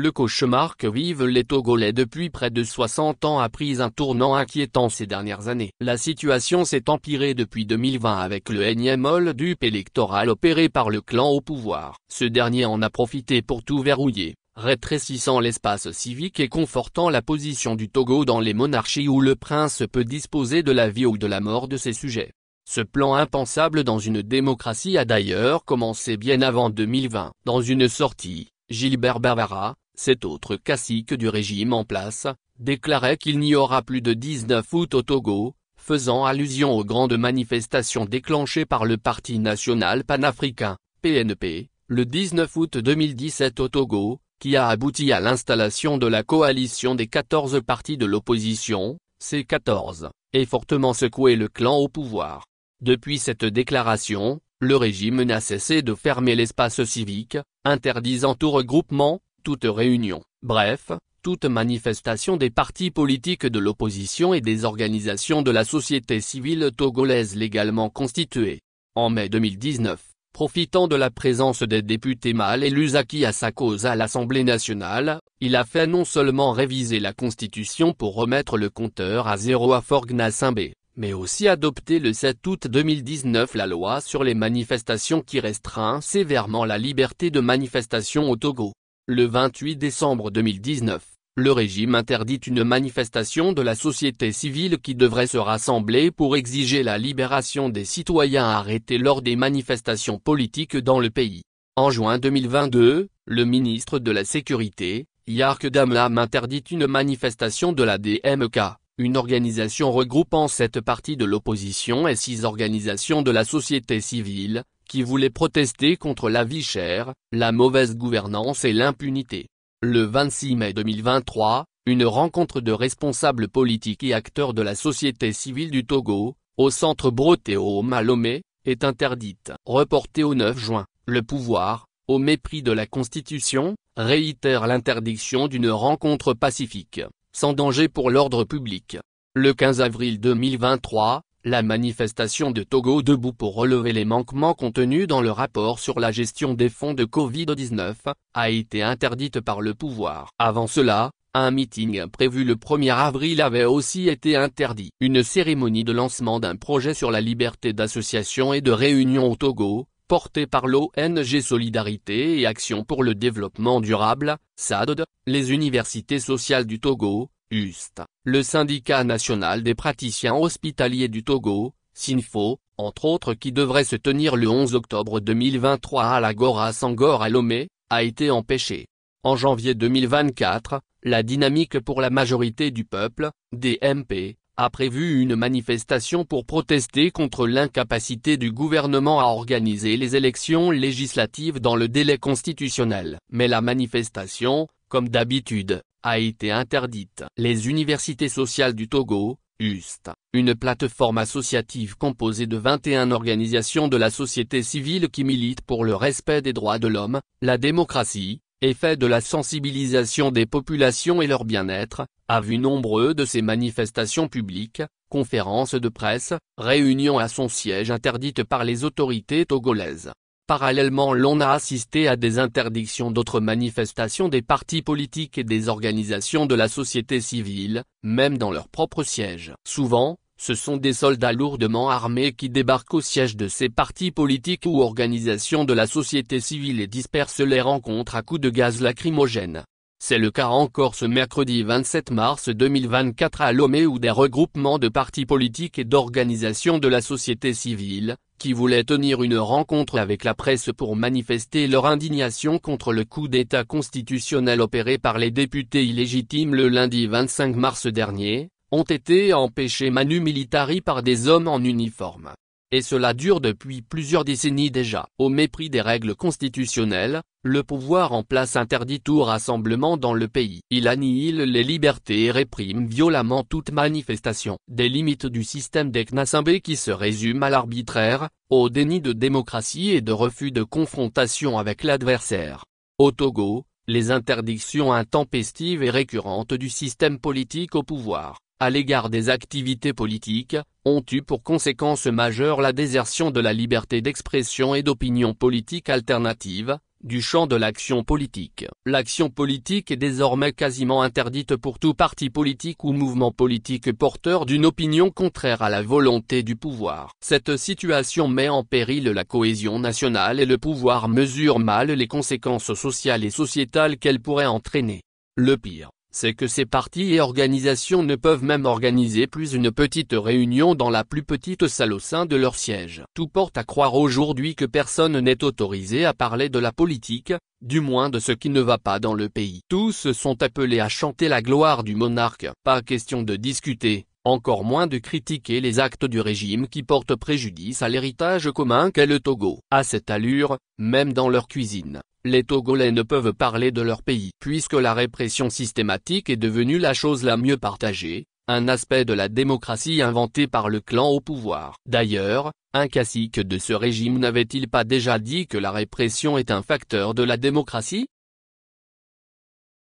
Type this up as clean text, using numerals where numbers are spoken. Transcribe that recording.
Le cauchemar que vivent les Togolais depuis près de 60 ans a pris un tournant inquiétant ces dernières années. La situation s'est empirée depuis 2020 avec le énième hold-up électoral opéré par le clan au pouvoir. Ce dernier en a profité pour tout verrouiller, rétrécissant l'espace civique et confortant la position du Togo dans les monarchies où le prince peut disposer de la vie ou de la mort de ses sujets. Ce plan impensable dans une démocratie a d'ailleurs commencé bien avant 2020. Dans une sortie, Gilbert Bavara, cet autre cacique du régime en place, déclarait qu'il n'y aura plus de 19 août au Togo, faisant allusion aux grandes manifestations déclenchées par le Parti national panafricain, PNP, le 19 août 2017 au Togo, qui a abouti à l'installation de la coalition des 14 partis de l'opposition, C14, et fortement secoué le clan au pouvoir. Depuis cette déclaration, le régime n'a cessé de fermer l'espace civique, interdisant tout regroupement, toute réunion, bref, toute manifestation des partis politiques de l'opposition et des organisations de la société civile togolaise légalement constituées. En mai 2019, profitant de la présence des députés mal élus acquis à sa cause à l'Assemblée nationale, il a fait non seulement réviser la Constitution pour remettre le compteur à zéro à Fort Gnassingbé, mais aussi adopter le 7 août 2019 la loi sur les manifestations qui restreint sévèrement la liberté de manifestation au Togo. Le 28 décembre 2019, le régime interdit une manifestation de la société civile qui devrait se rassembler pour exiger la libération des citoyens arrêtés lors des manifestations politiques dans le pays. En juin 2022, le ministre de la Sécurité, Yark Damlam interdit une manifestation de la DMK, une organisation regroupant 7 partis de l'opposition et 6 organisations de la société civile, qui voulaient protester contre la vie chère, la mauvaise gouvernance et l'impunité. Le 26 mai 2023, une rencontre de responsables politiques et acteurs de la société civile du Togo, au centre Brotéome à Lomé, est interdite. Reportée au 9 juin, le pouvoir, au mépris de la Constitution, réitère l'interdiction d'une rencontre pacifique, sans danger pour l'ordre public. Le 15 avril 2023, la manifestation de Togo debout pour relever les manquements contenus dans le rapport sur la gestion des fonds de Covid-19, a été interdite par le pouvoir. Avant cela, un meeting prévu le 1er avril avait aussi été interdit. Une cérémonie de lancement d'un projet sur la liberté d'association et de réunion au Togo, porté par l'ONG Solidarité et Action pour le développement durable, SADD, les universités sociales du Togo, UST, le syndicat national des praticiens hospitaliers du Togo, SINFO, entre autres qui devrait se tenir le 11 octobre 2023 à l'Agora Sangor à Lomé, a été empêché. En janvier 2024, la Dynamique pour la majorité du peuple, DMP, a prévu une manifestation pour protester contre l'incapacité du gouvernement à organiser les élections législatives dans le délai constitutionnel. Mais la manifestation, comme d'habitude, a été interdite. Les universités sociales du Togo, UST, une plateforme associative composée de 21 organisations de la société civile qui militent pour le respect des droits de l'homme, la démocratie, et fait de la sensibilisation des populations et leur bien-être, a vu nombreux de ces manifestations publiques, conférences de presse, réunions à son siège interdites par les autorités togolaises. Parallèlement, l'on a assisté à des interdictions d'autres manifestations des partis politiques et des organisations de la société civile, même dans leur propre siège. Souvent, ce sont des soldats lourdement armés qui débarquent au siège de ces partis politiques ou organisations de la société civile et dispersent les rencontres à coups de gaz lacrymogène. C'est le cas encore ce mercredi 27 mars 2024 à Lomé où des regroupements de partis politiques et d'organisations de la société civile, qui voulaient tenir une rencontre avec la presse pour manifester leur indignation contre le coup d'État constitutionnel opéré par les députés illégitimes le lundi 25 mars dernier, ont été empêchés manu militari par des hommes en uniforme. Et cela dure depuis plusieurs décennies déjà. Au mépris des règles constitutionnelles, le pouvoir en place interdit tout rassemblement dans le pays. Il annihile les libertés et réprime violemment toute manifestation. Des limites du système des Gnassingbé qui se résument à l'arbitraire, au déni de démocratie et de refus de confrontation avec l'adversaire. Au Togo, les interdictions intempestives et récurrentes du système politique au pouvoir, à l'égard des activités politiques, ont eu pour conséquence majeure la désertion de la liberté d'expression et d'opinion politique alternative, du champ de l'action politique. L'action politique est désormais quasiment interdite pour tout parti politique ou mouvement politique porteur d'une opinion contraire à la volonté du pouvoir. Cette situation met en péril la cohésion nationale et le pouvoir mesure mal les conséquences sociales et sociétales qu'elle pourrait entraîner. Le pire, c'est que ces partis et organisations ne peuvent même organiser plus une petite réunion dans la plus petite salle au sein de leur siège. Tout porte à croire aujourd'hui que personne n'est autorisé à parler de la politique, du moins de ce qui ne va pas dans le pays. Tous sont appelés à chanter la gloire du monarque. Pas question de discuter, encore moins de critiquer les actes du régime qui portent préjudice à l'héritage commun qu'est le Togo. À cette allure, même dans leur cuisine, les Togolais ne peuvent parler de leur pays. Puisque la répression systématique est devenue la chose la mieux partagée, un aspect de la démocratie inventé par le clan au pouvoir. D'ailleurs, un cacique de ce régime n'avait-il pas déjà dit que la répression est un facteur de la démocratie ?